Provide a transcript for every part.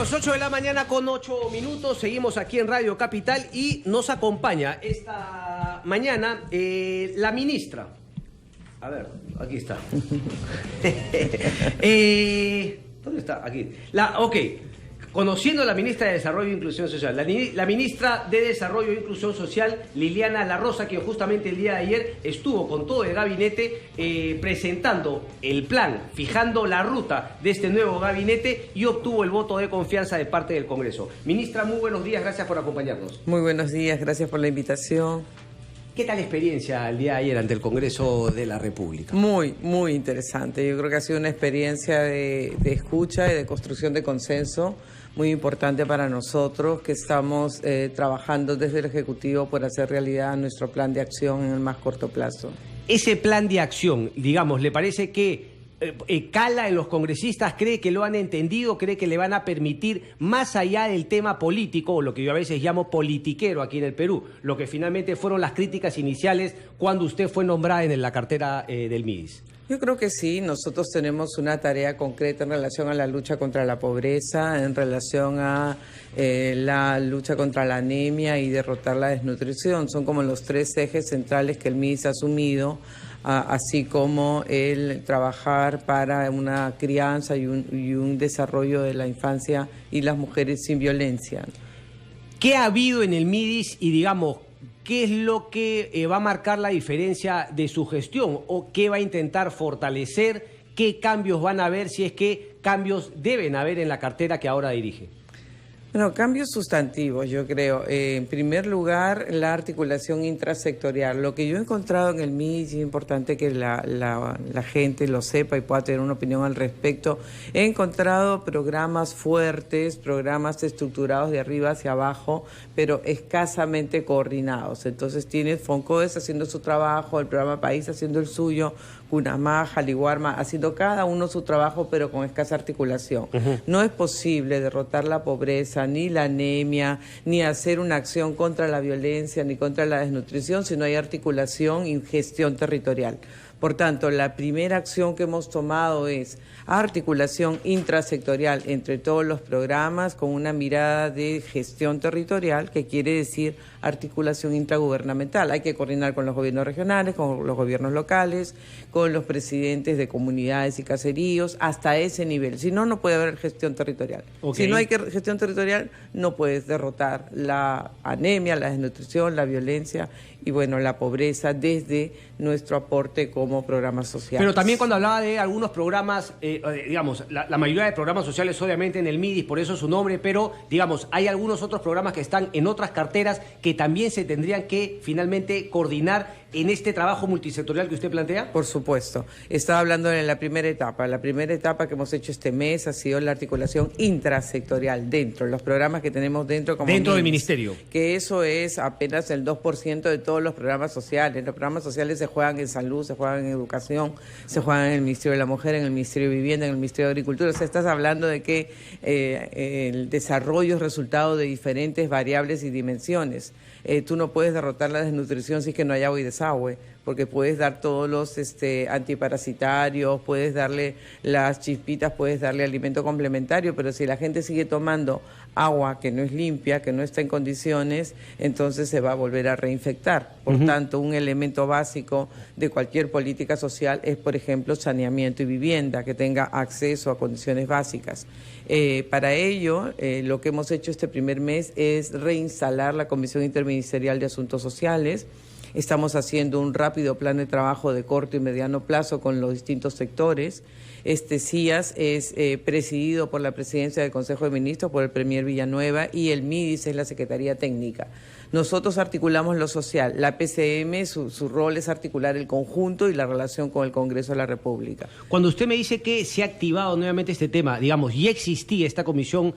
Amigos, 8 de la mañana con 8 minutos, seguimos aquí en Radio Capital y nos acompaña esta mañana la ministra. A ver, aquí está. ¿Dónde está? Aquí. Conociendo a la ministra de Desarrollo e Inclusión Social, la ministra de Desarrollo e Inclusión Social, Liliana La Rosa, quien justamente el día de ayer estuvo con todo el gabinete presentando el plan, fijando la ruta de este nuevo gabinete y obtuvo el voto de confianza de parte del Congreso. Ministra, muy buenos días, gracias por acompañarnos. Muy buenos días, gracias por la invitación. ¿Qué tal la experiencia el día de ayer ante el Congreso de la República? Muy interesante. Yo creo que ha sido una experiencia de escucha y de construcción de consenso muy importante para nosotros, que estamos trabajando desde el Ejecutivo por hacer realidad nuestro plan de acción en el más corto plazo. Ese plan de acción, digamos, ¿le parece que cala en los congresistas? ¿Cree que lo han entendido? ¿Cree que le van a permitir, más allá del tema político, o lo que yo a veces llamo politiquero aquí en el Perú, lo que finalmente fueron las críticas iniciales cuando usted fue nombrada en la cartera del MIDIS? Yo creo que sí, nosotros tenemos una tarea concreta en relación a la lucha contra la pobreza, en relación a la lucha contra la anemia y derrotar la desnutrición. Son como los tres ejes centrales que el MIDIS ha asumido, así como el trabajar para una crianza y un desarrollo de la infancia y las mujeres sin violencia. ¿Qué ha habido en el MIDIS y, digamos, qué es lo que va a marcar la diferencia de su gestión o qué va a intentar fortalecer? ¿Qué cambios van a haber, si es que cambios deben haber en la cartera que ahora dirige? Bueno, cambios sustantivos, yo creo. En primer lugar, la articulación intrasectorial. Lo que yo he encontrado en el MIDIS, y es importante que la gente lo sepa y pueda tener una opinión al respecto, he encontrado programas fuertes, programas estructurados de arriba hacia abajo, pero escasamente coordinados. Entonces tienes Foncoes haciendo su trabajo, el programa País haciendo el suyo, Cunamá, Jaliguarma, haciendo cada uno su trabajo, pero con escasa articulación. No es posible derrotar la pobreza, ni la anemia, ni hacer una acción contra la violencia, ni contra la desnutrición, si no hay articulación y gestión territorial. Por tanto, la primera acción que hemos tomado es articulación intrasectorial entre todos los programas con una mirada de gestión territorial, que quiere decir articulación intragubernamental. Hay que coordinar con los gobiernos regionales, con los gobiernos locales, con los presidentes de comunidades y caseríos, hasta ese nivel. Si no, no puede haber gestión territorial. Si no hay gestión territorial, no puedes derrotar la anemia, la desnutrición, la violencia y, bueno, la pobreza desde nuestro aporte como programas sociales. Pero también cuando hablaba de algunos programas, digamos, la mayoría de programas sociales obviamente en el MIDIS, por eso su nombre, pero, digamos, hay algunos otros programas que están en otras carteras que también se tendrían que finalmente coordinar en este trabajo multisectorial que usted plantea. Por supuesto. Estaba hablando de la primera etapa. La primera etapa que hemos hecho este mes ha sido la articulación intrasectorial dentro, los programas que tenemos dentro como dentro del ministerio. Que eso es apenas el 2% de todos los programas sociales. Los programas sociales se juegan en salud, se juegan en educación, se juegan en el Ministerio de la Mujer, en el Ministerio de Vivienda, en el Ministerio de Agricultura. O sea, estás hablando de que el desarrollo es resultado de diferentes variables y dimensiones. Tú no puedes derrotar la desnutrición si es que no hay agua y desagüe, porque puedes dar todos los antiparasitarios, puedes darle las chispitas, puedes darle alimento complementario, pero si la gente sigue tomando agua que no es limpia, que no está en condiciones, entonces se va a volver a reinfectar. Por tanto, un elemento básico de cualquier política social es, por ejemplo, saneamiento y vivienda, que tenga acceso a condiciones básicas. Para ello, lo que hemos hecho este primer mes es reinstalar la Comisión Interministerial de Asuntos Sociales. Estamos haciendo un rápido plan de trabajo de corto y mediano plazo con los distintos sectores. Este CIAS es presidido por la Presidencia del Consejo de Ministros, por el Premier Villanueva, y el MIDIS es la Secretaría Técnica. Nosotros articulamos lo social. La PCM, su rol es articular el conjunto y la relación con el Congreso de la República. Cuando usted me dice que se ha activado nuevamente este tema, digamos, ya existía esta comisión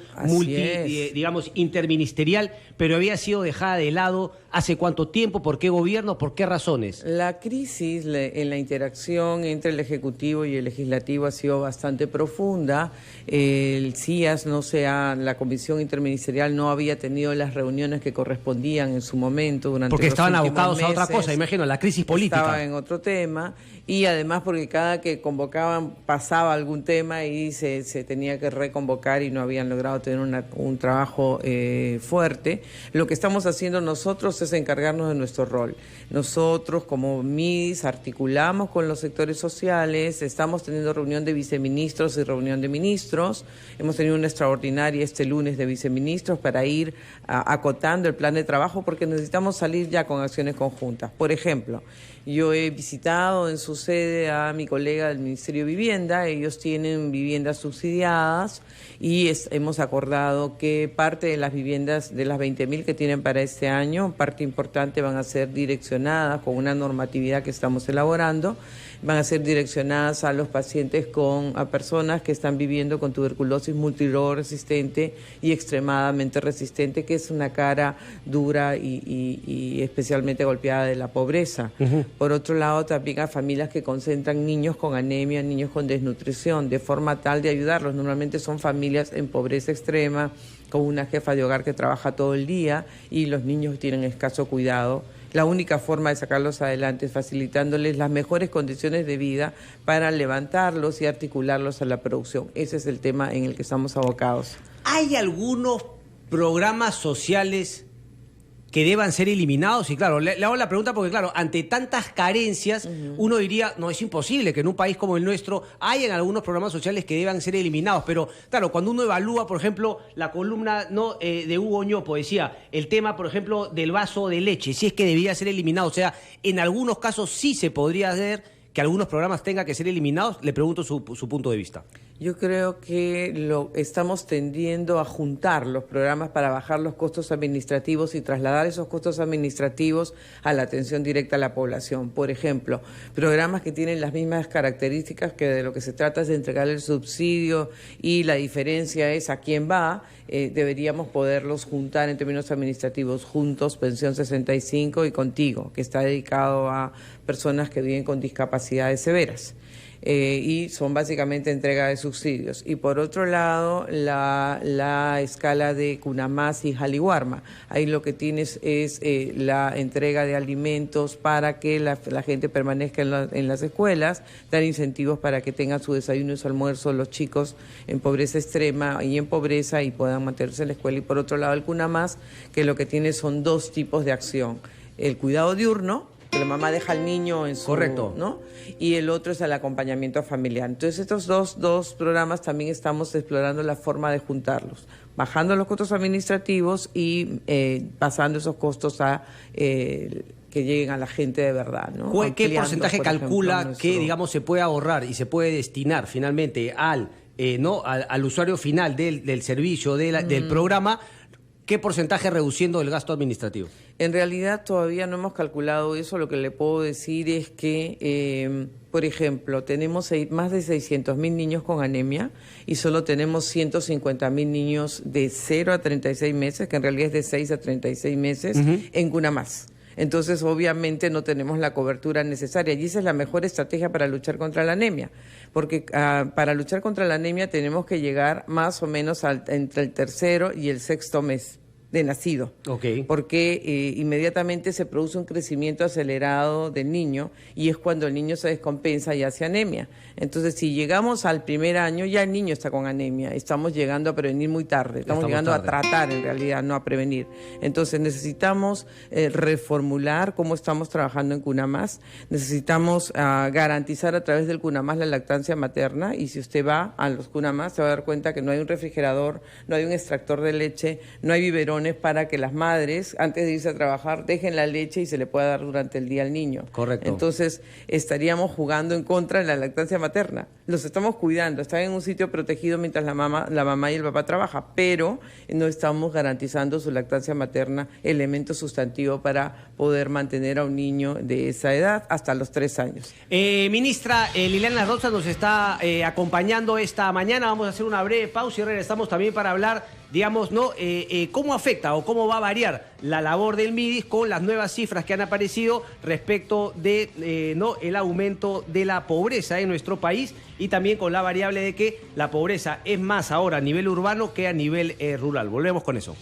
digamos, interministerial, pero había sido dejada de lado ¿hace cuánto tiempo? ¿Por qué gobierno? ¿Por qué razones? La crisis en la interacción entre el Ejecutivo y el Legislativo ha sido bastante profunda. El CIAS la Comisión Interministerial no había tenido las reuniones que correspondían en su momento durante porque estaban abocados a otra cosa, imagino, la crisis política. Estaba en otro tema y además porque cada que convocaban pasaba algún tema y se tenía que reconvocar y no habían logrado tener un trabajo fuerte. Lo que estamos haciendo nosotros es encargarnos de nuestro rol. Nosotros como MIDIS articulamos con los sectores sociales, estamos teniendo reunión de viceministros y reunión de ministros, hemos tenido una extraordinaria este lunes de viceministros para ir acotando el plan de trabajo porque necesitamos salir ya con acciones conjuntas. Por ejemplo, yo he visitado en su sede a mi colega del Ministerio de Vivienda, ellos tienen viviendas subsidiadas y hemos acordado que parte de las viviendas, de las 20.000 que tienen para este año, parte importante van a ser direccionadas con una normatividad que estamos elaborando, van a ser direccionadas a los pacientes a personas que están viviendo con tuberculosis multiresistente y extremadamente resistente, que es una cara dura y especialmente golpeada de la pobreza. Por otro lado, también a familias que concentran niños con anemia, niños con desnutrición, de forma tal de ayudarlos. Normalmente son familias en pobreza extrema, con una jefa de hogar que trabaja todo el día y los niños tienen escaso cuidado. La única forma de sacarlos adelante es facilitándoles las mejores condiciones de vida para levantarlos y articularlos a la producción. Ese es el tema en el que estamos abocados. ¿Hay algunos programas sociales que deban ser eliminados? Y claro, le hago la pregunta porque, claro, ante tantas carencias, uno diría, no, es imposible que en un país como el nuestro hayan algunos programas sociales que deban ser eliminados. Pero, claro, cuando uno evalúa, por ejemplo, la columna de Hugo Ñopo, decía, el tema, por ejemplo, del vaso de leche, si es que debía ser eliminado. O sea, en algunos casos sí se podría hacer que algunos programas tengan que ser eliminados. Le pregunto su punto de vista. Yo creo que estamos tendiendo a juntar los programas para bajar los costos administrativos y trasladar esos costos administrativos a la atención directa a la población. Por ejemplo, programas que tienen las mismas características, que de lo que se trata es de entregar el subsidio y la diferencia es a quién va, deberíamos poderlos juntar en términos administrativos juntos, Pensión 65 y Contigo, que está dedicado a personas que viven con discapacidades severas. Y son básicamente entrega de subsidios. Y por otro lado, la escala de Cunamás y Jaliwarma. Ahí lo que tienes es la entrega de alimentos para que la gente permanezca en las escuelas, dar incentivos para que tengan su desayuno y su almuerzo los chicos en pobreza extrema y en pobreza y puedan mantenerse en la escuela. Y por otro lado, el Cunamás, que lo que tiene son dos tipos de acción. El cuidado diurno, que la mamá deja al niño en su... Correcto. ¿no? Y el otro es el acompañamiento familiar. Entonces, estos dos programas también estamos explorando la forma de juntarlos, bajando los costos administrativos y pasando esos costos a que lleguen a la gente de verdad, ¿no? ¿Qué porcentaje calcula que, digamos, se puede ahorrar y se puede destinar finalmente al usuario final del servicio, del programa? ¿Qué porcentaje reduciendo el gasto administrativo? En realidad todavía no hemos calculado eso. Lo que le puedo decir es que, por ejemplo, tenemos más de 600.000 niños con anemia y solo tenemos 150.000 niños de 0 a 36 meses, que en realidad es de 6 a 36 meses, en Cunamás. Entonces, obviamente, no tenemos la cobertura necesaria y esa es la mejor estrategia para luchar contra la anemia, porque para luchar contra la anemia tenemos que llegar más o menos entre el tercero y el sexto mes de nacido, porque inmediatamente se produce un crecimiento acelerado del niño y es cuando el niño se descompensa y hace anemia. Entonces, si llegamos al primer año, ya el niño está con anemia, estamos llegando a prevenir muy tarde, estamos llegando a tratar en realidad, no a prevenir. Entonces, necesitamos reformular cómo estamos trabajando en Cunamás, necesitamos garantizar a través del Cunamás la lactancia materna, y si usted va a los Cunamás se va a dar cuenta que no hay un refrigerador, no hay un extractor de leche, no hay biberones para que las madres, antes de irse a trabajar, dejen la leche y se le pueda dar durante el día al niño. Correcto. Entonces, estaríamos jugando en contra de la lactancia materna. Los estamos cuidando, están en un sitio protegido mientras la mamá y el papá trabajan, pero no estamos garantizando su lactancia materna, elemento sustantivo para poder mantener a un niño de esa edad hasta los 3 años. Ministra Liliana Rosa nos está acompañando esta mañana. Vamos a hacer una breve pausa y regresamos también para hablar, digamos, cómo afecta o cómo va a variar la labor del MIDIS con las nuevas cifras que han aparecido respecto de el aumento de la pobreza en nuestro país, y también con la variable de que la pobreza es más ahora a nivel urbano que a nivel rural. Volvemos con eso.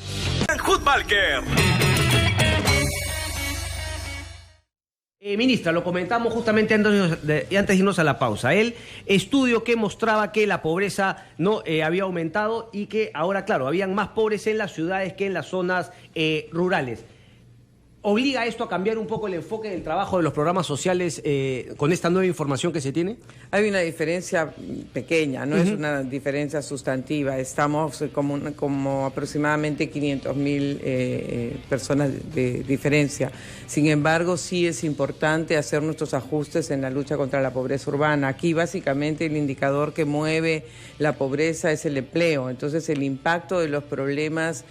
Ministra, lo comentamos justamente antes de irnos a la pausa. El estudio que mostraba que la pobreza no había aumentado y que ahora, claro, habían más pobres en las ciudades que en las zonas rurales. ¿Obliga esto a cambiar un poco el enfoque del trabajo de los programas sociales con esta nueva información que se tiene? Hay una diferencia pequeña, no es una diferencia sustantiva. Estamos como aproximadamente 500.000 personas de diferencia. Sin embargo, sí es importante hacer nuestros ajustes en la lucha contra la pobreza urbana. Aquí básicamente el indicador que mueve la pobreza es el empleo. Entonces el impacto de los problemas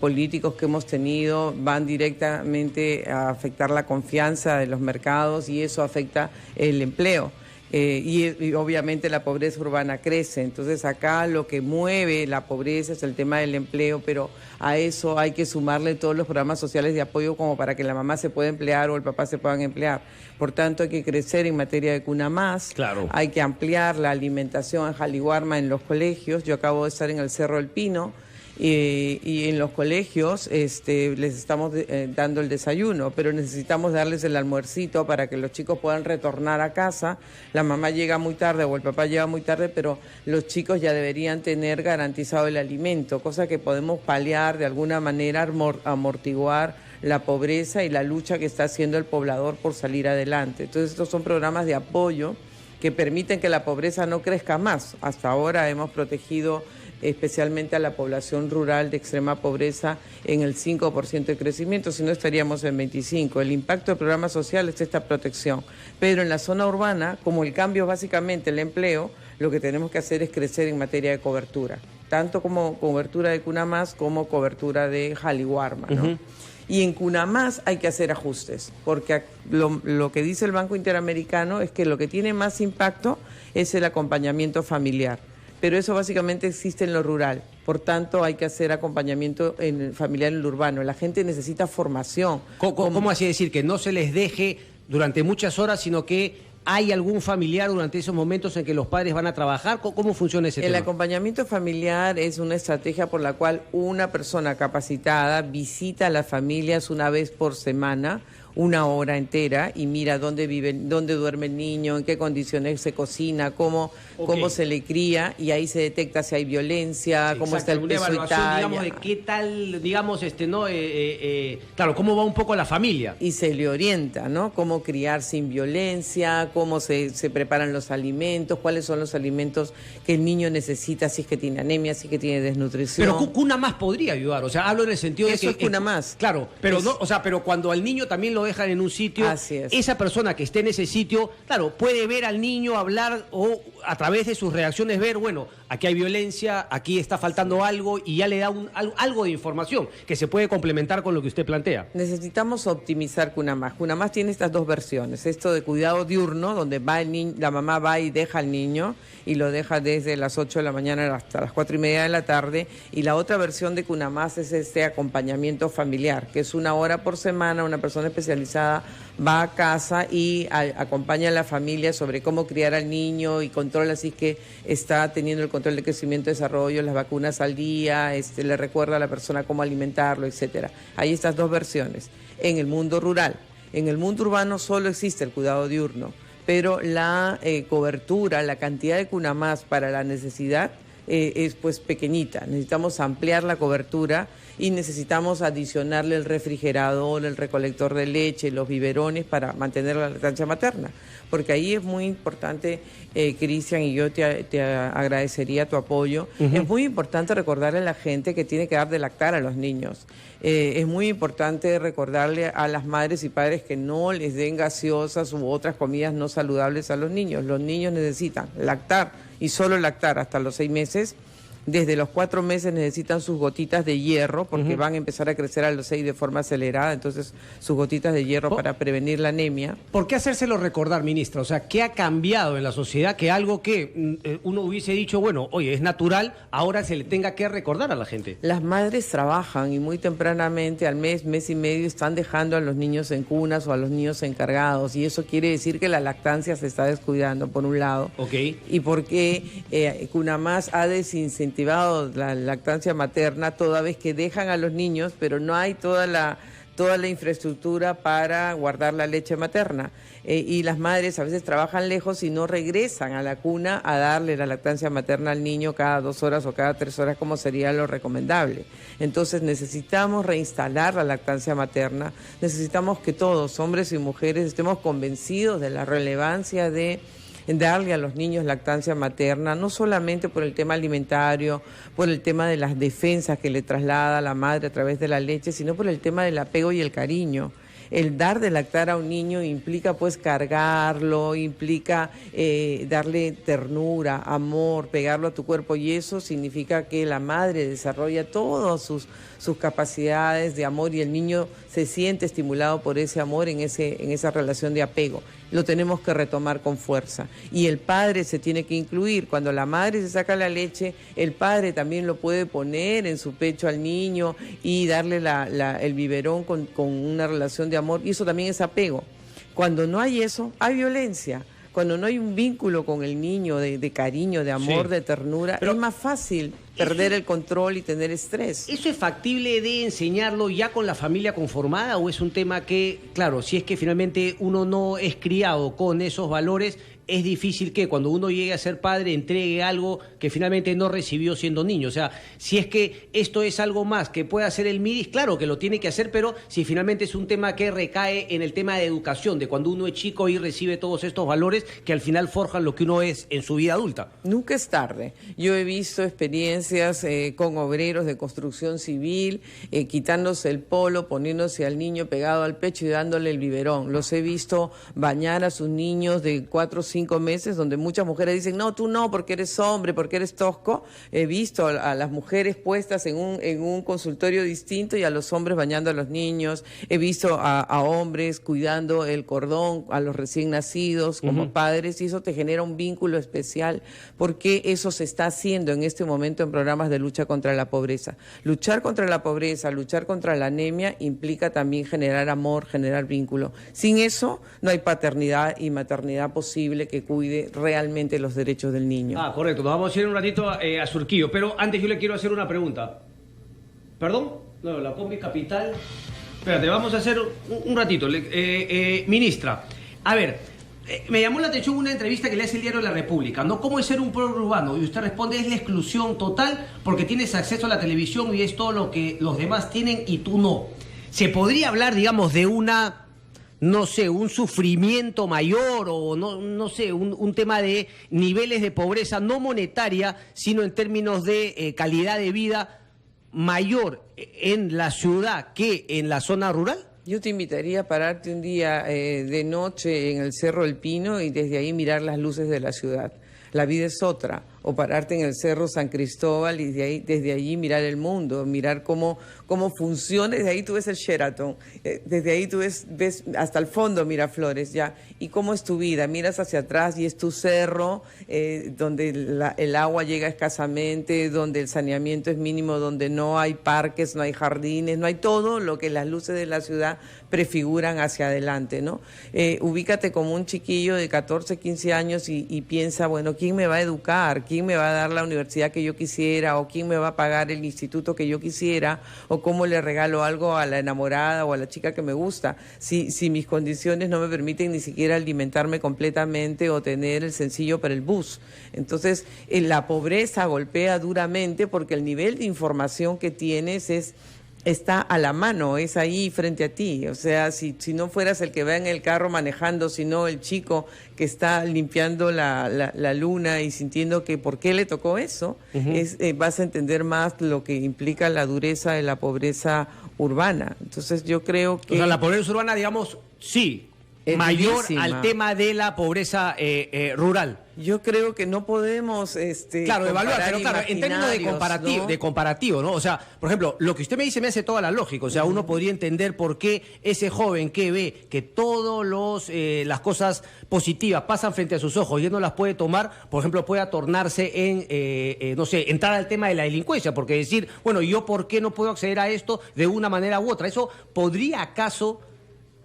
políticos que hemos tenido van directamente a afectar la confianza de los mercados y eso afecta el empleo. Y obviamente la pobreza urbana crece. Entonces acá lo que mueve la pobreza es el tema del empleo, pero a eso hay que sumarle todos los programas sociales de apoyo como para que la mamá se pueda emplear o el papá se puedan emplear. Por tanto, hay que crecer en materia de Cuna Más. Claro. Hay que ampliar la alimentación en Jaliwarma en los colegios. Yo acabo de estar en el Cerro del Pino. Y en los colegios les estamos dando el desayuno, pero necesitamos darles el almuercito para que los chicos puedan retornar a casa. La mamá llega muy tarde o el papá llega muy tarde, pero los chicos ya deberían tener garantizado el alimento, cosa que podemos paliar de alguna manera, amortiguar la pobreza y la lucha que está haciendo el poblador por salir adelante. Entonces estos son programas de apoyo que permiten que la pobreza no crezca más. Hasta ahora hemos protegido especialmente a la población rural de extrema pobreza en el 5% de crecimiento, si no estaríamos en 25%. El impacto del programa social es esta protección, pero en la zona urbana, como el cambio es básicamente el empleo, lo que tenemos que hacer es crecer en materia de cobertura, tanto como cobertura de Cuna Más como cobertura de Jaliwarma, ¿no? Y en Cuna Más hay que hacer ajustes, porque lo que dice el Banco Interamericano es que lo que tiene más impacto es el acompañamiento familiar. Pero eso básicamente existe en lo rural. Por tanto, hay que hacer acompañamiento familiar en lo urbano. La gente necesita formación. ¿Cómo así decir? Que no se les deje durante muchas horas, sino que hay algún familiar durante esos momentos en que los padres van a trabajar. ¿Cómo funciona ese tema? El acompañamiento familiar es una estrategia por la cual una persona capacitada visita a las familias una vez por semana, una hora entera, y mira dónde viven, dónde duerme el niño, en qué condiciones se cocina, cómo se le cría, y ahí se detecta si hay violencia, sí, cómo está el peso y talla. Digamos, de qué tal, digamos, claro, cómo va un poco la familia. Y se le orienta, ¿no? Cómo criar sin violencia, cómo se preparan los alimentos, cuáles son los alimentos que el niño necesita, si es que tiene anemia, si es que tiene desnutrición. Pero Cuna Más podría ayudar, o sea, hablo en el sentido de que... Eso es Cuna Más. Claro, pero no, o sea, pero cuando al niño también lo dejan en un sitio, esa persona que esté en ese sitio, claro, puede ver al niño hablar o a través de sus reacciones ver, bueno, aquí hay violencia, aquí está faltando algo, y ya le da algo de información que se puede complementar con lo que usted plantea. Necesitamos optimizar Cuna Más. Cuna Más tiene estas dos versiones, esto de cuidado diurno, donde va el niño, la mamá va y deja al niño y lo deja desde las 8 de la mañana hasta las 4:30 de la tarde, y la otra versión de Cuna Más es este acompañamiento familiar, que es 1 hora por semana, una persona especializada va a casa y acompaña a la familia sobre cómo criar al niño y controla si es que está teniendo el control de crecimiento y desarrollo, las vacunas al día, le recuerda a la persona cómo alimentarlo, etcétera. Hay estas dos versiones. En el mundo rural, en el mundo urbano solo existe el cuidado diurno, pero la cobertura, la cantidad de Cuna Más para la necesidad es pues pequeñita. Necesitamos ampliar la cobertura y necesitamos adicionarle el refrigerador, el recolector de leche, los biberones para mantener la lactancia materna. Porque ahí es muy importante, Cristian, y yo te agradecería tu apoyo, es muy importante recordarle a la gente que tiene que dar de lactar a los niños. Es muy importante recordarle a las madres y padres que no les den gaseosas u otras comidas no saludables a los niños. Los niños necesitan lactar y solo lactar hasta los 6 meses. Desde los 4 meses necesitan sus gotitas de hierro, porque van a empezar a crecer a los 6 de forma acelerada, entonces sus gotitas de hierro para prevenir la anemia. ¿Por qué hacérselo recordar, ministra? O sea, ¿qué ha cambiado en la sociedad que algo que uno hubiese dicho, bueno, oye, es natural, ahora se le tenga que recordar a la gente? Las madres trabajan y muy tempranamente, al mes, mes y medio, están dejando a los niños en cunas o a los niños encargados, y eso quiere decir que la lactancia se está descuidando, por un lado. Y porque Cuna Más ha desincentivado la lactancia materna, toda vez que dejan a los niños, pero no hay toda la toda la infraestructura para guardar la leche materna. Y las madres a veces trabajan lejos y no regresan a la cuna a darle la lactancia materna al niño cada 2 horas o cada 3 horas, como sería lo recomendable. Entonces necesitamos reinstalar la lactancia materna, necesitamos que todos, hombres y mujeres, estemos convencidos de la relevancia de darle a los niños lactancia materna, no solamente por el tema alimentario, por el tema de las defensas que le traslada la madre a través de la leche, sino por el tema del apego y el cariño. El dar de lactar a un niño implica pues cargarlo, implica darle ternura, amor, pegarlo a tu cuerpo, y eso significa que la madre desarrolla todas sus capacidades de amor y el niño se siente estimulado por ese amor en esa relación de apego. Lo tenemos que retomar con fuerza. Y el padre se tiene que incluir. Cuando la madre se saca la leche, el padre también lo puede poner en su pecho al niño y darle el biberón con una relación de amor. Y eso también es apego. Cuando no hay eso, hay violencia. Cuando no hay un vínculo con el niño de cariño, de amor, sí, de ternura, pero es más fácil perder el control y tener estrés. ¿Eso es factible de enseñarlo ya con la familia conformada o es un tema que, claro, si es que finalmente uno no es criado con esos valores, es difícil que cuando uno llegue a ser padre entregue algo que finalmente no recibió siendo niño? O sea, si es que esto es algo más que puede hacer el MIDIS, claro que lo tiene que hacer, pero si finalmente es un tema que recae en el tema de educación, de cuando uno es chico y recibe todos estos valores que al final forjan lo que uno es en su vida adulta. Nunca es tarde. Yo he visto experiencias con obreros de construcción civil, quitándose el polo, poniéndose al niño pegado al pecho y dándole el biberón. Los he visto bañar a sus niños de 4 o 5 meses, donde muchas mujeres dicen, no, tú no, porque eres hombre, porque eres tosco. He visto a las mujeres puestas en un consultorio distinto y a los hombres bañando a los niños. He visto a hombres cuidando el cordón a los recién nacidos como padres, y eso te genera un vínculo especial, porque eso se está haciendo en este momento en programas de lucha contra la pobreza. Luchar contra la pobreza, luchar contra la anemia implica también generar amor, generar vínculo. Sin eso no hay paternidad y maternidad posible que cuide realmente los derechos del niño. Ah, correcto. Nos vamos a ir un ratito a Surquillo, pero antes yo le quiero hacer una pregunta. ¿Perdón? No, la Combi Capital. Espérate, vamos a hacer un ratito. Ministra, a ver, me llamó la atención una entrevista que le hace el diario La República, ¿no? ¿Cómo es ser un pueblo urbano? Y usted responde, es la exclusión total porque tienes acceso a la televisión y es todo lo que los demás tienen y tú no. ¿Se podría hablar, digamos, de una, no sé, un sufrimiento mayor o no sé, un tema de niveles de pobreza no monetaria, sino en términos de calidad de vida mayor en la ciudad que en la zona rural? Yo te invitaría a pararte un día de noche en el Cerro El Pino y desde ahí mirar las luces de la ciudad. La vida es otra. O pararte en el Cerro San Cristóbal y desde allí mirar el mundo, mirar cómo funciona. Desde ahí tú ves el Sheraton, desde ahí tú ves hasta el fondo Miraflores, ya. Y cómo es tu vida, miras hacia atrás y es tu cerro, donde el agua llega escasamente, donde el saneamiento es mínimo, donde no hay parques, no hay jardines, no hay todo lo que las luces de la ciudad prefiguran hacia adelante, ¿no? Ubícate como un chiquillo de 14, 15 años y piensa, bueno, ¿quién me va a educar? ¿Quién me va a dar la universidad que yo quisiera? ¿O quién me va a pagar el instituto que yo quisiera? ¿O cómo le regalo algo a la enamorada o a la chica que me gusta? Si mis condiciones no me permiten ni siquiera alimentarme completamente o tener el sencillo para el bus. Entonces, la pobreza golpea duramente porque el nivel de información que tienes está a la mano, es ahí frente a ti. O sea, si no fueras el que va en el carro manejando, sino el chico que está limpiando la luna y sintiendo que por qué le tocó eso, vas a entender más lo que implica la dureza de la pobreza urbana. Entonces yo creo que... O sea, la pobreza urbana, digamos, sí, es mayor vivísima al tema de la pobreza rural. Yo creo que no podemos claro, evaluar, pero claro, en términos de comparativo, ¿no? O sea, por ejemplo, lo que usted me dice me hace toda la lógica. O sea, uno podría entender por qué ese joven que ve que todas las cosas positivas pasan frente a sus ojos y él no las puede tomar, por ejemplo, pueda tornarse en, no sé, entrar al tema de la delincuencia, porque decir, bueno, ¿yo por qué no puedo acceder a esto de una manera u otra? ¿Eso podría acaso,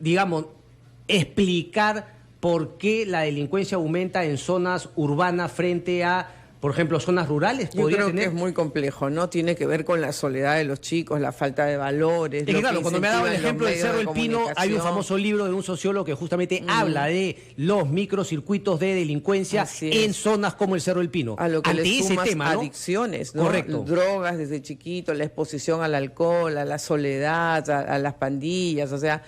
digamos, explicar por qué la delincuencia aumenta en zonas urbanas frente a por ejemplo, zonas rurales? Yo creo que es muy complejo, ¿no? Tiene que ver con la soledad de los chicos, la falta de valores. Es que claro, cuando me ha dado el ejemplo del Cerro del Pino, hay un famoso libro de un sociólogo que justamente habla de los microcircuitos de delincuencia en zonas como el Cerro del Pino. A lo que ante le ese sumas tema, ¿no? adicciones, ¿no? Correcto. Drogas desde chiquito, la exposición al alcohol, a la soledad, a las pandillas, o sea,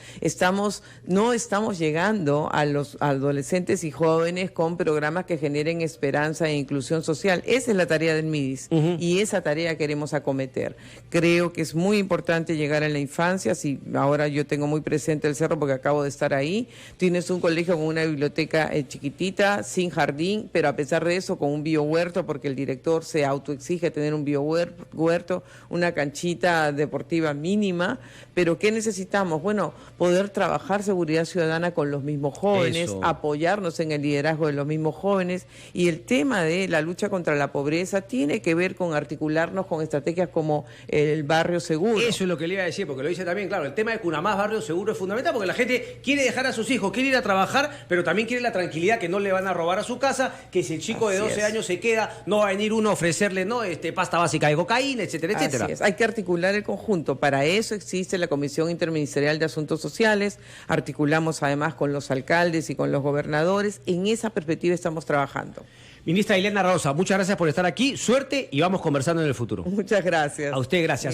no estamos llegando a los adolescentes y jóvenes con programas que generen esperanza e inclusión social. Esa es la tarea del MIDIS y esa tarea queremos acometer. Creo que es muy importante llegar a la infancia. Si ahora yo tengo muy presente el Cerro porque acabo de estar ahí. Tienes un colegio con una biblioteca chiquitita, sin jardín, pero a pesar de eso con un biohuerto, porque el director se autoexige tener un biohuerto, una canchita deportiva mínima. Pero ¿qué necesitamos? Bueno, poder trabajar seguridad ciudadana con los mismos jóvenes, apoyarnos en el liderazgo de los mismos jóvenes, y el tema de la lucha contra la pobreza tiene que ver con articularnos con estrategias como el barrio seguro. Eso es lo que le iba a decir, porque lo dice también, claro, el tema de Cunamás, barrio seguro, es fundamental, porque la gente quiere dejar a sus hijos, quiere ir a trabajar, pero también quiere la tranquilidad que no le van a robar a su casa, que si el chico de 12 años se queda, no va a venir uno a ofrecerle pasta básica de cocaína, etcétera, etcétera. Así es. Hay que articular el conjunto. Para eso existe la Comisión Interministerial de Asuntos Sociales. Articulamos además con los alcaldes y con los gobernadores. En esa perspectiva estamos trabajando. Ministra Liliana La Rosa, muchas gracias por estar aquí, suerte y vamos conversando en el futuro. Muchas gracias. A usted, gracias.